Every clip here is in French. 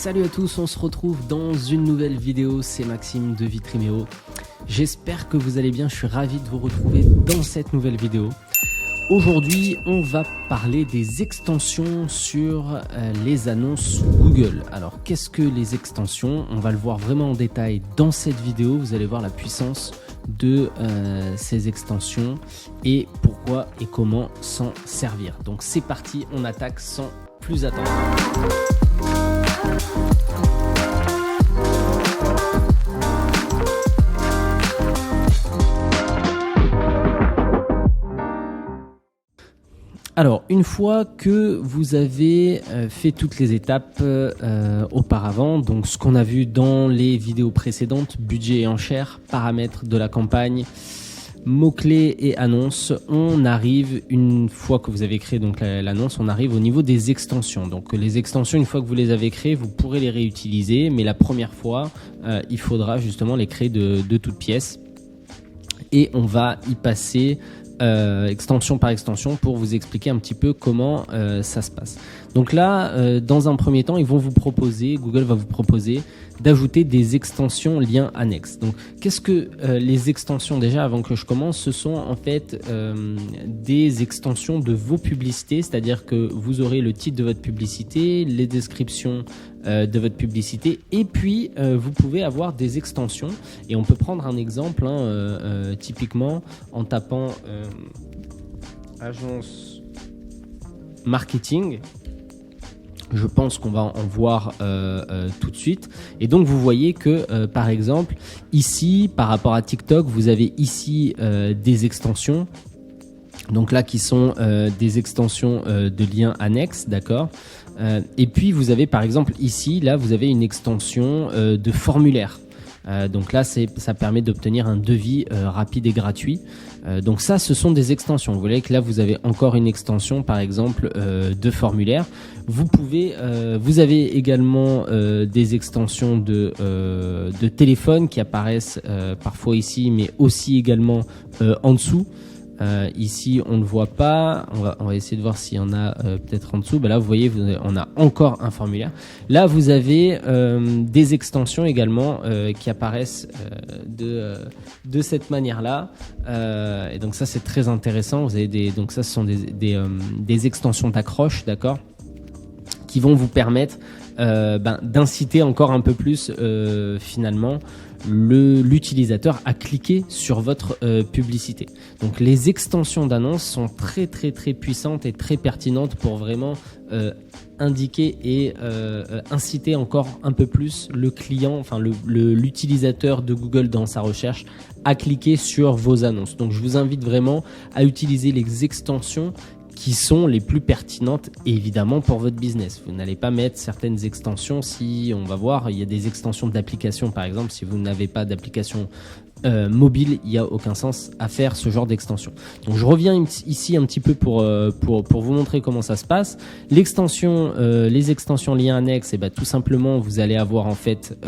Salut à tous, on se retrouve dans une nouvelle vidéo, c'est Maxime de Vitriméo. J'espère que vous allez bien, je suis ravi de vous retrouver dans cette nouvelle vidéo. Aujourd'hui, on va parler des extensions sur les annonces Google. Alors, qu'est-ce que les extensions? On va le voir vraiment en détail dans cette vidéo. Vous allez voir la puissance de ces extensions et pourquoi et comment s'en servir. Donc, c'est parti, on attaque sans plus attendre. Alors, une fois que vous avez fait toutes les étapes auparavant, donc ce qu'on a vu dans les vidéos précédentes, budget et enchères, paramètres de la campagne, mots-clés et annonces, on arrive, une fois que vous avez créé donc l'annonce, on arrive au niveau des extensions. Donc les extensions, une fois que vous les avez créées, vous pourrez les réutiliser, mais la première fois, il faudra justement les créer de toutes pièces. Et on va y passer extension par extension pour vous expliquer un petit peu comment ça se passe. Donc là, dans un premier temps, Google va vous proposer d'ajouter des extensions liens annexes. Donc, qu'est-ce que les extensions déjà, avant que je commence, ce sont en fait des extensions de vos publicités, c'est-à-dire que vous aurez le titre de votre publicité, les descriptions de votre publicité, et puis vous pouvez avoir des extensions. Et on peut prendre un exemple, typiquement en tapant agence marketing. Je pense qu'on va en voir tout de suite. Et donc, vous voyez que, par exemple, ici, par rapport à TikTok, vous avez ici des extensions. Donc là, qui sont des extensions de liens annexes, d'accord. Et puis, vous avez, par exemple, ici, là, vous avez une extension de formulaire. Donc là, ça permet d'obtenir un devis rapide et gratuit. Donc ça, ce sont des extensions. Vous voyez que là, vous avez encore une extension, par exemple, de formulaire. Vous avez également des extensions de téléphone qui apparaissent parfois ici, mais aussi également en dessous. Ici, on ne voit pas. On va essayer de voir s'il y en a peut-être en dessous. Là, vous voyez, on a encore un formulaire. Là, vous avez des extensions également qui apparaissent de cette manière-là. Et donc ça, c'est très intéressant. Vous avez donc ça, ce sont des extensions d'accroche, d'accord, qui vont vous permettre d'inciter encore un peu plus finalement l'utilisateur à cliquer sur votre publicité. Donc les extensions d'annonces sont très très très puissantes et très pertinentes pour vraiment indiquer et inciter encore un peu plus le client, enfin l'utilisateur de Google dans sa recherche à cliquer sur vos annonces. Donc je vous invite vraiment à utiliser les extensions qui sont les plus pertinentes évidemment pour votre business. Vous n'allez pas mettre certaines extensions si, on va voir, il y a des extensions d'applications par exemple, si vous n'avez pas d'application mobile, il n'y a aucun sens à faire ce genre d'extension. Donc je reviens ici un petit peu pour vous montrer comment ça se passe. Les extensions liens annexes, tout simplement vous allez avoir en fait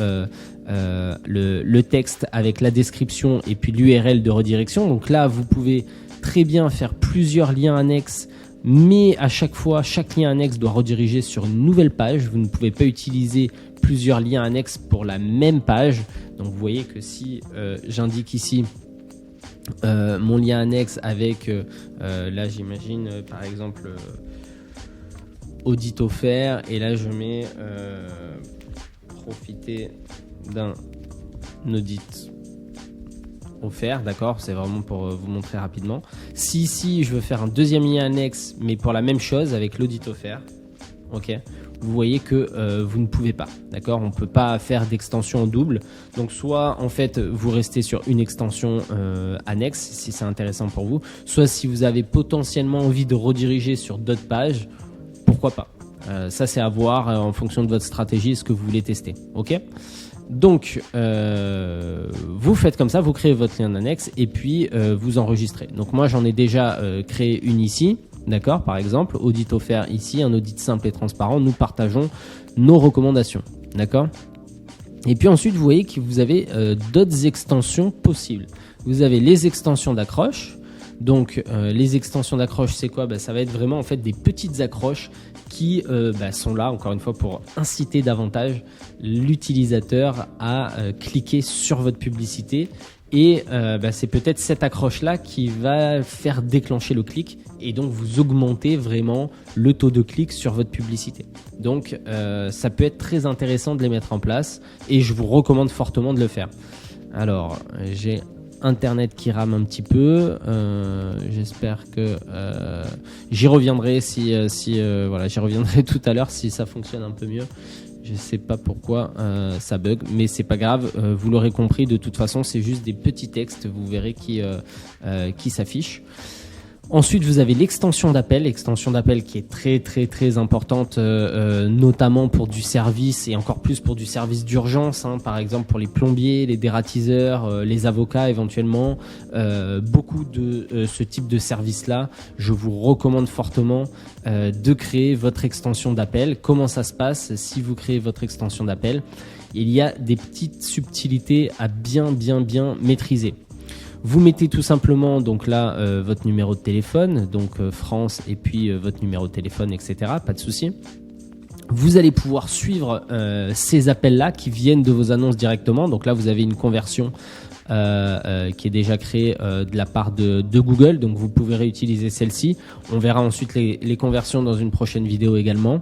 le texte avec la description et puis l'URL de redirection. Donc là vous pouvez très bien faire plusieurs liens annexes, mais à chaque fois, chaque lien annexe doit rediriger sur une nouvelle page. Vous ne pouvez pas utiliser plusieurs liens annexes pour la même page. Donc vous voyez que si j'indique ici mon lien annexe avec, là j'imagine par exemple audit offert, et là je mets profiter d'un audit offert, d'accord, c'est vraiment pour vous montrer rapidement. Si ici je veux faire un deuxième lien annexe mais pour la même chose avec l'audit offert, ok, vous voyez que vous ne pouvez pas, d'accord, on ne peut pas faire d'extension en double. Donc soit en fait vous restez sur une extension annexe si c'est intéressant pour vous, soit si vous avez potentiellement envie de rediriger sur d'autres pages, pourquoi pas. Ça c'est à voir en fonction de votre stratégie et ce que vous voulez tester, ok. Donc vous faites comme ça, vous créez votre lien annexe et puis vous enregistrez. Donc moi j'en ai déjà créé une ici, d'accord, par exemple audit offert ici, un audit simple et transparent, nous partageons nos recommandations, d'accord. Et puis ensuite vous voyez que vous avez d'autres extensions possibles. Vous avez les extensions d'accroche, Donc les extensions d'accroche, c'est quoi? Ça va être vraiment en fait des petites accroches qui sont là encore une fois pour inciter davantage l'utilisateur à cliquer sur votre publicité. Et c'est peut-être cette accroche-là qui va faire déclencher le clic et donc vous augmentez vraiment le taux de clic sur votre publicité. Donc ça peut être très intéressant de les mettre en place et je vous recommande fortement de le faire. Alors j'ai Internet qui rame un petit peu, j'espère que j'y reviendrai j'y reviendrai tout à l'heure si ça fonctionne un peu mieux. Je sais pas pourquoi ça bug, mais c'est pas grave. Vous l'aurez compris, de toute façon, c'est juste des petits textes. Vous verrez qui s'affichent. Ensuite, vous avez l'extension d'appel qui est très très très importante, notamment pour du service et encore plus pour du service d'urgence, par exemple pour les plombiers, les dératiseurs, les avocats éventuellement. Beaucoup de ce type de service-là, je vous recommande fortement de créer votre extension d'appel. Comment ça se passe si vous créez votre extension d'appel? Il y a des petites subtilités à bien maîtriser. Vous mettez tout simplement donc là votre numéro de téléphone, donc France et puis votre numéro de téléphone, etc. Pas de souci. Vous allez pouvoir suivre ces appels-là qui viennent de vos annonces directement. Donc là, vous avez une conversion qui est déjà créée de la part de Google. Donc vous pouvez réutiliser celle-ci. On verra ensuite les conversions dans une prochaine vidéo également.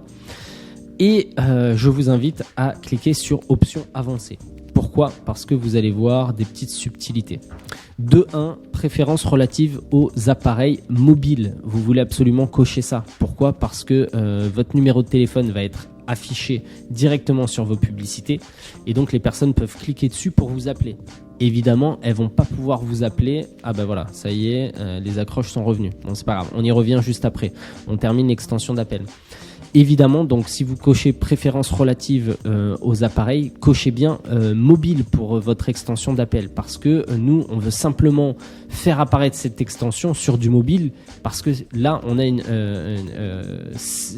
Et je vous invite à cliquer sur Options avancées. Pourquoi? Parce que vous allez voir des petites subtilités. De 1, préférences relatives aux appareils mobiles. Vous voulez absolument cocher ça. Pourquoi? Parce que votre numéro de téléphone va être affiché directement sur vos publicités et donc les personnes peuvent cliquer dessus pour vous appeler. Évidemment, elles vont pas pouvoir vous appeler. Ah ben voilà, ça y est, les accroches sont revenues. Bon, c'est pas grave, on y revient juste après. On termine l'extension d'appel. Évidemment, donc si vous cochez préférences relatives aux appareils, cochez bien mobile pour votre extension d'appel parce que nous, on veut simplement faire apparaître cette extension sur du mobile parce que là, on a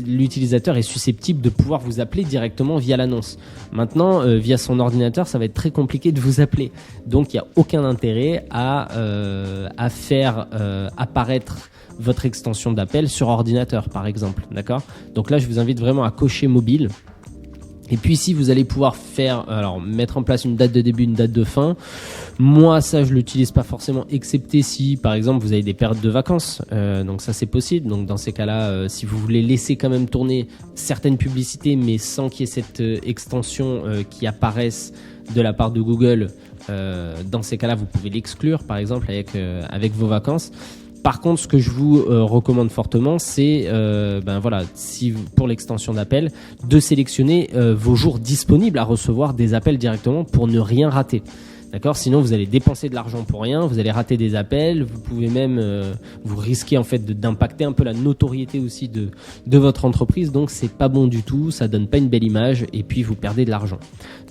l'utilisateur est susceptible de pouvoir vous appeler directement via l'annonce. Maintenant, via son ordinateur, ça va être très compliqué de vous appeler. Donc, il n'y a aucun intérêt à faire apparaître votre extension d'appel sur ordinateur par exemple, d'accord? Donc là je vous invite vraiment à cocher mobile. Et puis ici vous allez pouvoir mettre en place une date de début, une date de fin. Moi ça je l'utilise pas forcément, excepté si par exemple vous avez des périodes de vacances, donc ça c'est possible. Donc dans ces cas-là, si vous voulez laisser quand même tourner certaines publicités mais sans qu'il y ait cette extension qui apparaisse de la part de Google, dans ces cas-là vous pouvez l'exclure par exemple avec vos vacances. Par contre, ce que je vous recommande fortement, c'est pour l'extension d'appel, de sélectionner vos jours disponibles à recevoir des appels directement pour ne rien rater. D'accord? Sinon, vous allez dépenser de l'argent pour rien, vous allez rater des appels, vous pouvez même vous risquer en fait d'impacter un peu la notoriété aussi de votre entreprise. Donc, c'est pas bon du tout, ça donne pas une belle image et puis vous perdez de l'argent.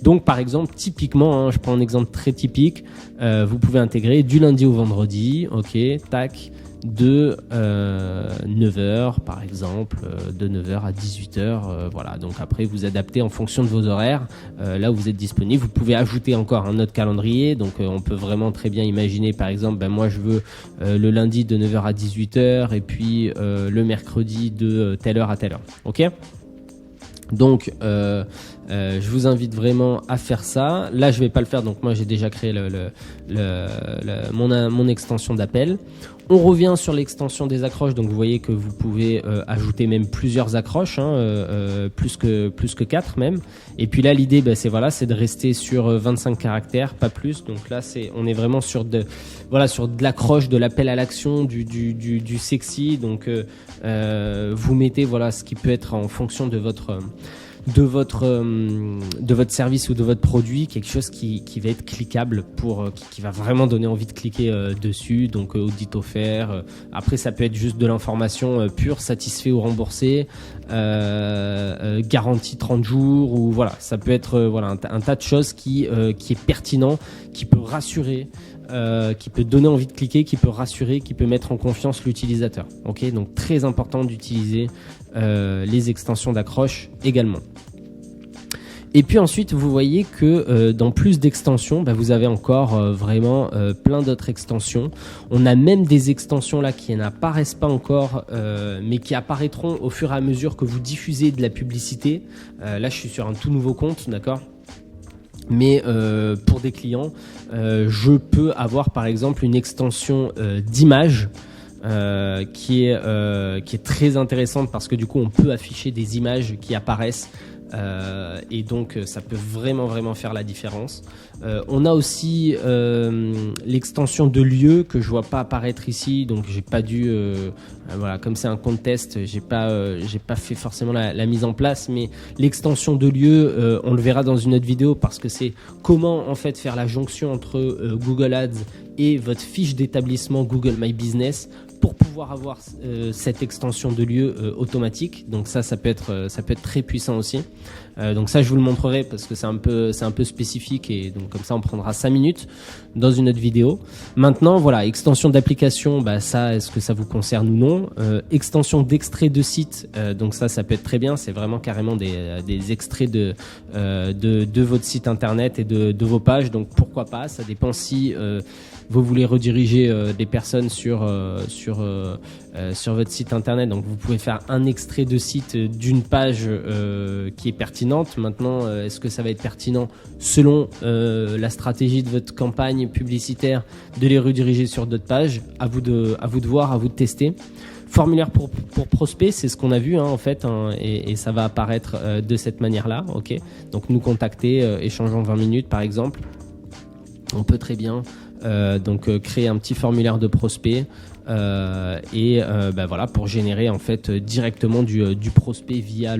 Donc, par exemple, typiquement, je prends un exemple très typique, vous pouvez intégrer du lundi au vendredi, ok, tac. De 9h par exemple, de 9h à 18h, voilà. Donc après vous adaptez en fonction de vos horaires, là où vous êtes disponible. Vous pouvez ajouter encore un autre calendrier, donc on peut vraiment très bien imaginer par exemple, moi je veux le lundi de 9h à 18h et puis le mercredi de telle heure à telle heure, ok? Donc je vous invite vraiment à faire ça. Là je vais pas le faire, donc moi j'ai déjà créé mon extension d'appel. On revient sur l'extension des accroches, donc vous voyez que vous pouvez ajouter même plusieurs accroches, plus que 4 même. Et puis là l'idée c'est de rester sur 25 caractères, pas plus. Donc là on est vraiment sur de l'accroche, de l'appel à l'action, du sexy. Donc vous mettez ce qui peut être en fonction de votre service ou de votre produit, quelque chose qui va être cliquable qui va vraiment donner envie de cliquer dessus. Donc audit offert, après ça peut être juste de l'information pure, satisfait ou remboursé, garantie 30 jours, ou ça peut être un tas de choses qui est pertinent, qui peut rassurer, qui peut donner envie de cliquer, qui peut rassurer, qui peut mettre en confiance l'utilisateur. Ok, donc très important d'utiliser les extensions d'accroche également. Et puis ensuite, vous voyez que dans plus d'extensions, vous avez encore vraiment plein d'autres extensions. On a même des extensions là qui n'apparaissent pas encore, mais qui apparaîtront au fur et à mesure que vous diffusez de la publicité. Là, je suis sur un tout nouveau compte, d'accord ? Mais pour des clients, je peux avoir par exemple une extension d'image qui est très intéressante parce que du coup, on peut afficher des images qui apparaissent. Et donc ça peut vraiment faire la différence. On a aussi l'extension de lieu que je vois pas apparaître ici, donc j'ai pas dû voilà, comme c'est un compte test, j'ai pas fait forcément la mise en place, mais l'extension de lieu on le verra dans une autre vidéo parce que c'est comment en fait faire la jonction entre Google Ads et votre fiche d'établissement Google My Business pour pouvoir avoir cette extension de lieu automatique. Donc ça peut être très puissant aussi. Donc ça, je vous le montrerai parce que c'est un peu spécifique et donc comme ça, on prendra 5 minutes dans une autre vidéo. Maintenant, voilà, extension d'application, ça, est-ce que ça vous concerne ou non ? Extension d'extrait de site, donc ça peut être très bien. C'est vraiment carrément des extraits de votre site internet et de vos pages. Donc pourquoi pas ? Ça dépend si vous voulez rediriger des personnes sur votre site internet. Donc vous pouvez faire un extrait de site d'une page qui est pertinente. Maintenant, est-ce que ça va être pertinent selon la stratégie de votre campagne publicitaire de les rediriger sur d'autres pages ? À vous de voir, à vous de tester. Formulaire pour prospect, c'est ce qu'on a vu en fait, et ça va apparaître de cette manière-là. Ok. Donc nous contacter, échangeons 20 minutes par exemple. On peut très bien créer un petit formulaire de prospect voilà, pour générer en fait directement du prospect via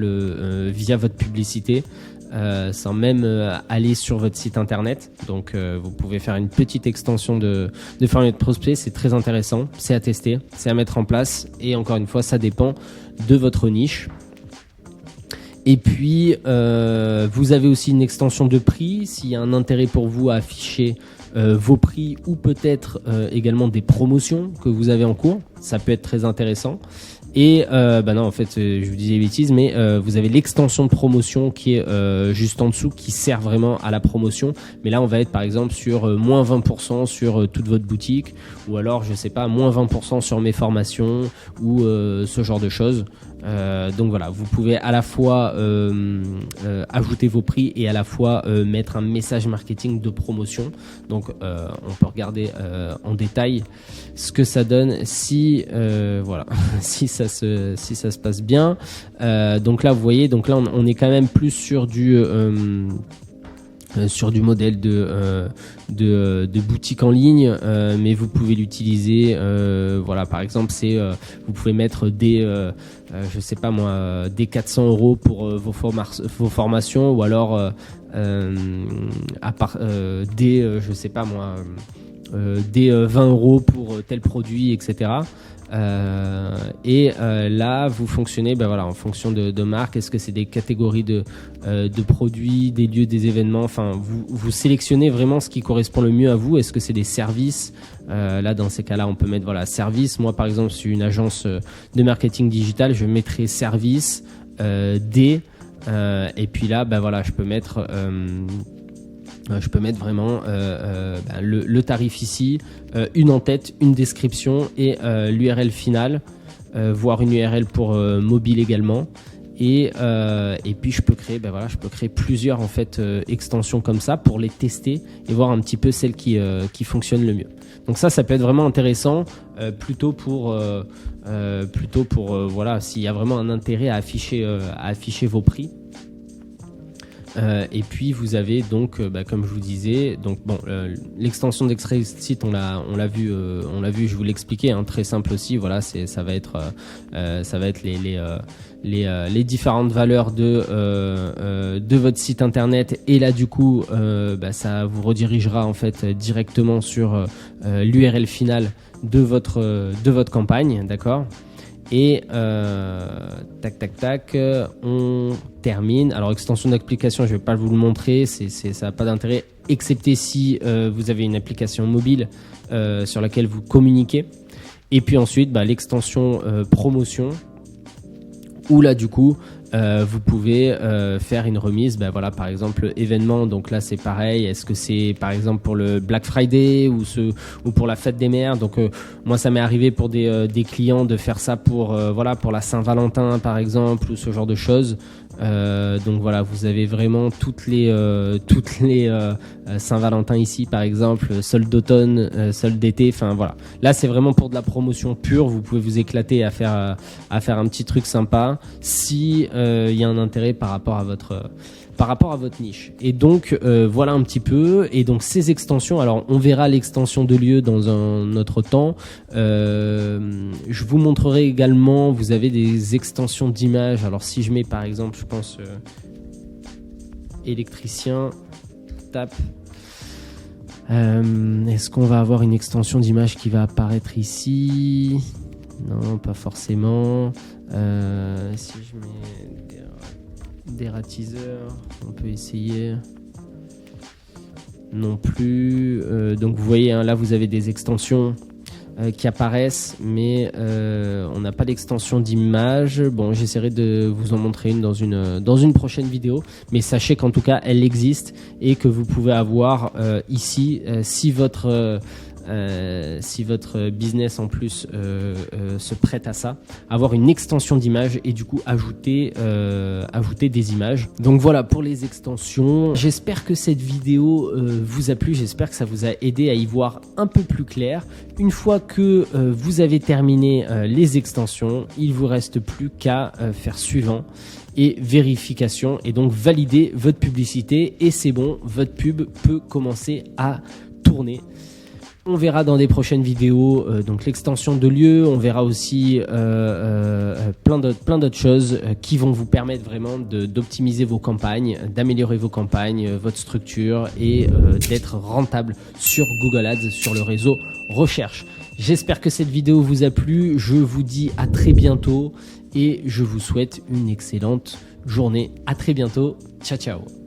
votre publicité sans même aller sur votre site internet. Donc vous pouvez faire une petite extension de formulaire de prospect. C'est très intéressant, c'est à tester, c'est à mettre en place et encore une fois ça dépend de votre niche. Et puis vous avez aussi une extension de prix s'il y a un intérêt pour vous à afficher vos prix ou peut-être également des promotions que vous avez en cours. Ça peut être très intéressant. Et non, en fait, je vous disais des bêtises, mais vous avez l'extension de promotion qui est juste en dessous, qui sert vraiment à la promotion. Mais là, on va être par exemple sur moins 20% sur toute votre boutique, ou alors, je sais pas, moins 20% sur mes formations, ou ce genre de choses. Donc voilà, vous pouvez à la fois ajouter vos prix et à la fois mettre un message marketing de promotion. Donc on peut regarder en détail ce que ça donne si voilà si ça se passe bien. Donc là vous voyez, donc là on est quand même plus sur du modèle de boutique en ligne, mais vous pouvez l'utiliser. Voilà, par exemple, vous pouvez mettre je sais pas moi, des 400 € pour vos formations, ou alors je sais pas moi, des 20 € pour tel produit, etc. Là vous fonctionnez voilà, en fonction de marque. Est-ce que c'est des catégories de produits, des lieux, des événements, enfin vous sélectionnez vraiment ce qui correspond le mieux à vous. Est-ce que c'est des services? Là dans ces cas-là on peut mettre voilà, service. Moi par exemple je suis une agence de marketing digital, je mettrai service et puis là voilà, je peux mettre vraiment le tarif ici, une en-tête, une description et l'URL finale, voire une URL pour mobile également. Et puis je peux créer plusieurs en fait extensions comme ça pour les tester et voir un petit peu celles qui fonctionnent le mieux. Donc ça peut être vraiment intéressant, plutôt pour voilà, s'il y a vraiment un intérêt à afficher vos prix. Et puis vous avez donc comme je vous disais, donc l'extension d'extrait site on l'a vu, je vous l'expliquais, très simple aussi. Voilà, ça va être les différentes valeurs de votre site internet, et là du coup ça vous redirigera en fait directement sur l'URL finale de votre campagne, d'accord? Et on termine. Alors extension d'application, je vais pas vous le montrer, ça n'a pas d'intérêt, excepté si vous avez une application mobile sur laquelle vous communiquez. Et puis ensuite l'extension promotion, où là du coup vous pouvez faire une remise. Ben voilà, par exemple événement. Donc là c'est pareil. Est-ce que c'est par exemple pour le Black Friday ou pour la fête des mères? Donc moi ça m'est arrivé pour des clients de faire ça pour voilà, pour la Saint-Valentin par exemple, ou ce genre de choses. Donc voilà, vous avez vraiment toutes les Saint-Valentin ici par exemple, solde d'automne, solde d'été, enfin voilà. Là c'est vraiment pour de la promotion pure, vous pouvez vous éclater à faire un petit truc sympa si il y a un intérêt par rapport à votre niche. Et donc voilà un petit peu. Et donc ces extensions, alors on verra l'extension de lieu dans un autre temps. Je vous montrerai également, vous avez des extensions d'images. Alors si je mets par exemple, je pense électricien, tape. Est-ce qu'on va avoir une extension d'image qui va apparaître ici? Non, pas forcément. Si je mets dératiseur, on peut essayer. Non plus. Donc vous voyez, hein, là vous avez des extensions qui apparaissent, mais on n'a pas d'extension d'image. Bon, j'essaierai de vous en montrer une dans une prochaine vidéo, mais sachez qu'en tout cas elle existe et que vous pouvez avoir ici si votre business en plus se prête à ça, avoir une extension d'image et du coup ajouter des images. Donc voilà pour les extensions. J'espère que cette vidéo vous a plu, j'espère que ça vous a aidé à y voir un peu plus clair. Une fois que vous avez terminé les extensions, il vous reste plus qu'à faire suivant et vérification, et donc valider votre publicité, et c'est bon, votre pub peut commencer à tourner. On verra dans des prochaines vidéos donc l'extension de lieu, on verra aussi plein d'autres choses qui vont vous permettre vraiment d'optimiser vos campagnes, d'améliorer vos campagnes, votre structure, et d'être rentable sur Google Ads, sur le réseau recherche. J'espère que cette vidéo vous a plu, je vous dis à très bientôt et je vous souhaite une excellente journée. À très bientôt, ciao ciao.